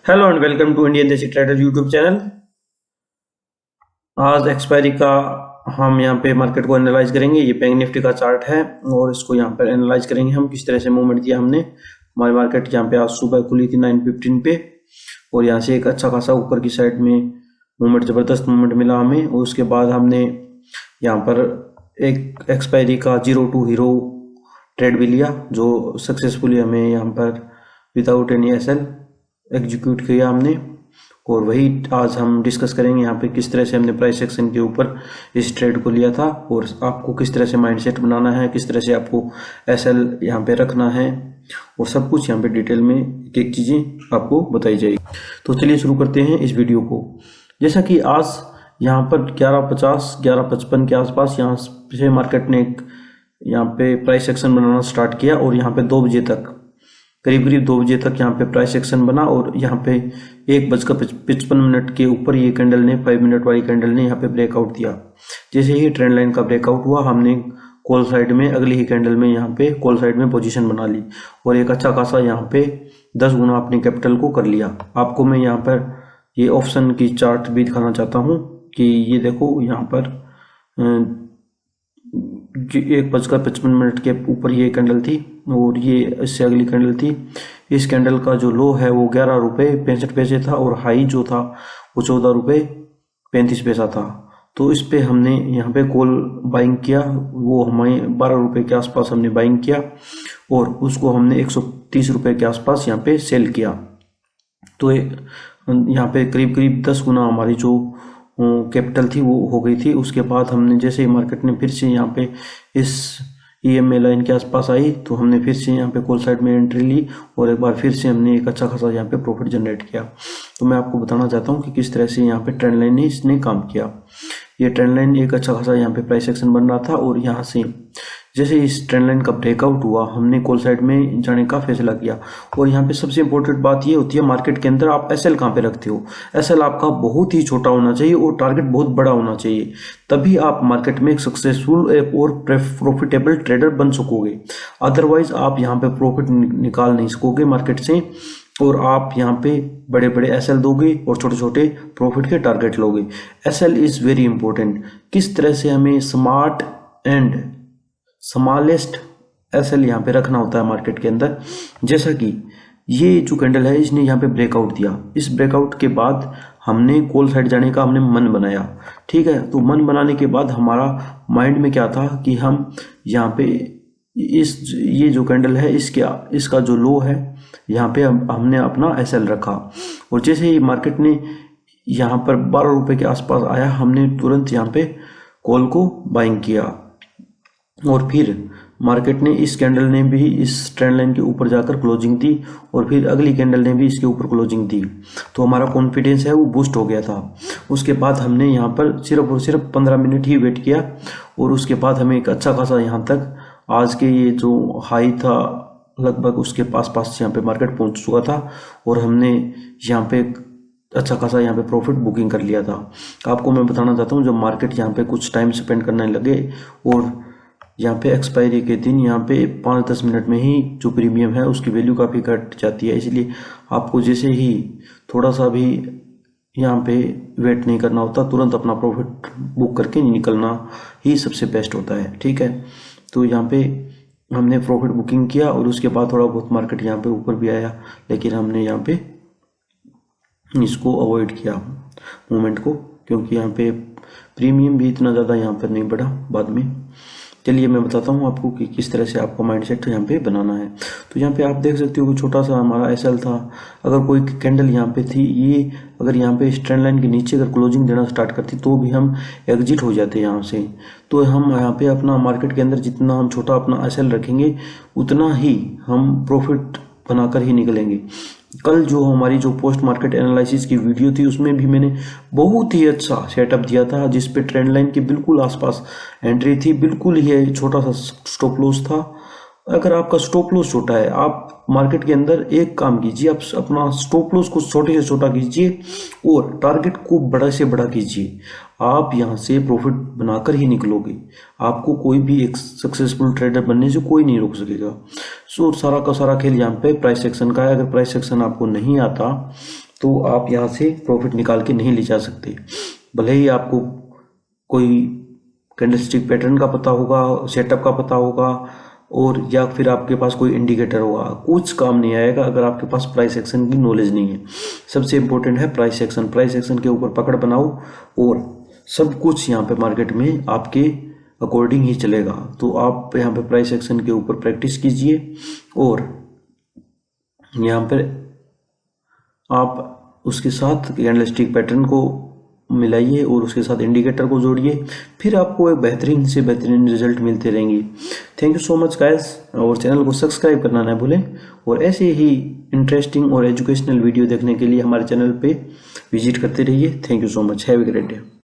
Hello and welcome to Indian Desi trader YouTube channel. आज expiry का हम यहाँ पे मार्केट को एनालाइज करेंगे। ये बैंक निफ्टी का चार्ट है और इसको यहाँ पर एनालाइज करेंगे हम किस तरह से मूवमेंट किया हमने। हमारी मार्केट यहाँ पे आज सुबह खुली थी 9:15 पे और यहाँ से एक अच्छा खासा ऊपर की साइड में मूवमेंट, जबरदस्त मूवमेंट मिला हमें। और उसके बाद हमने यहाँ पर एक एक्सपायरी का 0 हीरो ट्रेड भी लिया जो सक्सेसफुली हमें यहाँ पर विदाउट एनी एसएल एग्जीक्यूट किया हमने। और वही आज हम डिस्कस करेंगे यहाँ पे किस तरह से हमने प्राइस एक्शन के ऊपर इस ट्रेड को लिया था और आपको किस तरह से माइंडसेट बनाना है, किस तरह से आपको एसएल यहाँ पे रखना है और सब कुछ यहाँ पे डिटेल में एक चीज़ें आपको बताई जाएगी। तो चलिए शुरू करते हैं इस वीडियो को। जैसा कि आज यहाँ पर 11:50 11:55 के आसपास यहाँ से मार्केट ने यहाँ पे प्राइस एक्शन बनाना स्टार्ट किया और यहाँ पे 2 बजे तक करीब 2 बजे तक यहाँ पे प्राइस एक्शन बना और यहाँ पे 1:55 के ऊपर ये कैंडल ने 5 मिनट वाली कैंडल ने यहाँ पे ब्रेकआउट दिया। जैसे ही ट्रेंड लाइन का ब्रेकआउट हुआ हमने कॉल साइड में अगली ही कैंडल में यहाँ पे कॉल साइड में पोजीशन बना ली और एक अच्छा खासा यहाँ पे 10 गुना अपने कैपिटल को कर लिया। आपको मैं यहाँ पर ये ऑप्शन की चार्ट भी दिखाना चाहता हूँ कि ये देखो यहाँ पर 1:55 के ऊपर ये कैंडल थी और ये इससे अगली कैंडल थी। इस कैंडल का जो लो है वो 11.65 था और हाई जो था वो 14.35 था। तो इस पे हमने यहाँ पे कॉल बाइंग किया, वो हमें 12 रुपये के आसपास हमने बाइंग किया और उसको हमने 130 रुपये के आसपास यहाँ पे सेल किया। तो यहाँ पे करीब 10 गुना हमारी जो कैपिटल थी वो हो गई थी। उसके बाद हमने जैसे ही मार्केट ने फिर से यहाँ पे इस EMA लाइन के आसपास आई तो हमने फिर से यहाँ पे कॉल साइड में एंट्री ली और एक बार फिर से हमने एक अच्छा खासा यहाँ पे प्रॉफिट जनरेट किया। तो मैं आपको बताना चाहता हूँ कि किस तरह से यहाँ पे ट्रेंड लाइन ने इसने काम किया। ये ट्रेंड लाइन एक अच्छा खासा यहाँ पे प्राइस एक्शन बन रहा था और यहाँ से जैसे इस ट्रेंड लाइन का ब्रेकआउट हुआ हमने कॉल साइड में जाने का फैसला किया। और यहाँ पे सबसे इंपॉर्टेंट बात ये होती है मार्केट के अंदर आप एसएल कहाँ पे रखते हो। एसएल आपका बहुत ही छोटा होना चाहिए और टारगेट बहुत बड़ा होना चाहिए, तभी आप मार्केट में एक सक्सेसफुल और प्रॉफिटेबल ट्रेडर बन सकोगे। अदरवाइज आप यहाँ पे प्रॉफिट निकाल नहीं सकोगे मार्केट से और आप यहाँ पे बड़े बड़े एसएल दोगे और छोटे छोटे प्रॉफिट के टारगेट लोगे। SL is very important. किस तरह से हमें स्मार्ट एंड स्मॉलेस्ट एसएल यहाँ पे रखना होता है मार्केट के अंदर। जैसा कि ये जो कैंडल है इसने यहाँ पे ब्रेकआउट दिया, इस ब्रेकआउट के बाद हमने कॉल साइड जाने का हमने मन बनाया, ठीक है। तो मन बनाने के बाद हमारा माइंड में क्या था कि हम यहाँ पे ये जो कैंडल है इसका जो लो है यहाँ पे हमने अपना एसएल रखा और जैसे ही मार्केट ने यहाँ पर 12 रुपये के आसपास आया हमने तुरंत यहाँ पे कॉल को बाइंग किया और फिर मार्केट ने इस कैंडल ने भी इस ट्रेंड लाइन के ऊपर जाकर क्लोजिंग दी और फिर अगली कैंडल ने भी इसके ऊपर क्लोजिंग दी। तो हमारा कॉन्फिडेंस है वो बूस्ट हो गया था। उसके बाद हमने यहाँ पर सिर्फ और सिर्फ 15 मिनट ही वेट किया और उसके बाद हमें एक अच्छा खासा यहाँ तक आज के ये जो हाई था लगभग उसके पास यहाँ पे मार्केट पहुँच चुका था और हमने यहाँ पे अच्छा खासा यहाँ पे प्रॉफिट बुकिंग कर लिया था। आपको मैं बताना चाहता हूँ जब मार्केट यहाँ पे कुछ टाइम स्पेंड करने लगे और यहाँ पे एक्सपायरी के दिन यहाँ पे 5-10 मिनट में ही जो प्रीमियम है उसकी वैल्यू काफ़ी घट जाती है। इसलिए आपको जैसे ही थोड़ा सा भी यहाँ पे वेट नहीं करना होता, तुरंत अपना प्रॉफिट बुक करके निकलना ही सबसे बेस्ट होता है, ठीक है। तो यहाँ पे हमने प्रॉफिट बुकिंग किया और उसके बाद थोड़ा बहुत मार्केट यहाँ पे ऊपर भी आया, लेकिन हमने यहाँ पे इसको अवॉइड किया मूवमेंट को, क्योंकि यहाँ पे प्रीमियम भी इतना ज़्यादा यहाँ पर नहीं बढ़ा बाद में। चलिए मैं बताता हूँ आपको कि किस तरह से आपको माइंडसेट यहाँ पे बनाना है। तो यहाँ पे आप देख सकते हो कि छोटा सा हमारा एसएल था। अगर कोई कैंडल यहाँ पे थी, ये अगर यहाँ पे इस ट्रेंड लाइन के नीचे अगर क्लोजिंग देना स्टार्ट करती तो भी हम एग्जिट हो जाते यहाँ से। तो हम यहाँ पे अपना मार्केट के अंदर जितना हम छोटा अपना एसएल रखेंगे उतना ही हम प्रॉफिट बनाकर ही निकलेंगे। कल जो हमारी जो पोस्ट मार्केट एनालिसिस की वीडियो थी उसमें भी मैंने बहुत ही अच्छा सेटअप दिया था, जिस पे ट्रेंड लाइन के बिल्कुल आसपास एंट्री थी, बिल्कुल ही छोटा सा स्टॉप लॉस था। अगर आपका स्टॉप लॉस छोटा है, आप मार्केट के अंदर एक काम कीजिए, आप अपना स्टॉप लॉस को छोटे से छोटा कीजिए और टारगेट को बड़ा से बड़ा कीजिए। आप यहाँ से प्रॉफिट बनाकर ही निकलोगे। आपको कोई भी एक सक्सेसफुल ट्रेडर बनने से कोई नहीं रोक सकेगा। सो सारा का सारा खेल यहाँ पे प्राइस एक्शन का है। अगर प्राइस एक्शन आपको नहीं आता तो आप यहाँ से प्रॉफिट निकाल के नहीं ले जा सकते। भले ही आपको कोई कैंडलस्टिक पैटर्न का पता होगा, सेटअप का पता होगा, और या फिर आपके पास कोई इंडिकेटर होगा, कुछ काम नहीं आएगा अगर आपके पास प्राइस एक्शन की नॉलेज नहीं है। सबसे इंपॉर्टेंट है प्राइस एक्शन। प्राइस एक्शन के ऊपर पकड़ बनाओ और सब कुछ यहाँ पे मार्केट में आपके अकॉर्डिंग ही चलेगा। तो आप यहाँ पे प्राइस एक्शन के ऊपर प्रैक्टिस कीजिए और यहाँ पर आप उसके साथ कैंडलस्टिक पैटर्न को मिलाइए और उसके साथ इंडिकेटर को जोड़िए, फिर आपको एक बेहतरीन से बेहतरीन रिजल्ट मिलते रहेंगे। Thank you so much guys, और चैनल को सब्सक्राइब करना ना भूलें, और ऐसे ही इंटरेस्टिंग और एजुकेशनल वीडियो देखने के लिए हमारे चैनल पे विजिट करते रहिए। Thank you so much, have a great day.